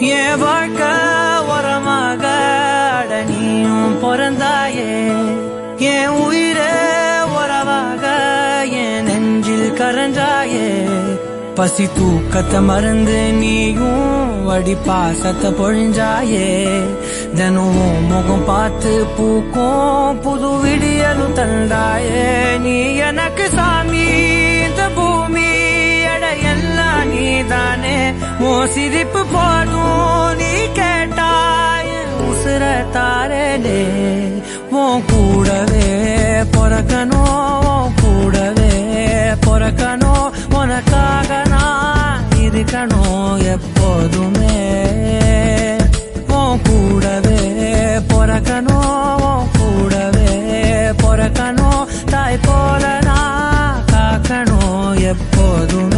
என் வாழ்க்கை உரமாக நீயும் பிறந்தாயே, என் உயிரே உறவாக என் நெஞ்சில் கரஞ்சாயே. பசி தூக்கத்தை மறந்து நீயும் வடி பாசத்தை பொழிஞ்சாயே. தினமும் முகம் பார்த்து பூக்கும் புது விடியலும் தந்தாயே. நீ எனக்கு சாமி, இந்த பூமி எல்லாம் நீதானே. ஓ சிரிப்பு போதும் நீ கேட்டாய் உசுர தாரே. உன் கூடவே பொறக்கணும், கூடவே பொறக்கணும். உனக்காக நான் இருக்கணும் எப்போதுமே. உன் கூடவே பொறக்கணும், கூடவே பொறக்கணும். தாய் போல நான் காக்கணும் எப்போதுமே.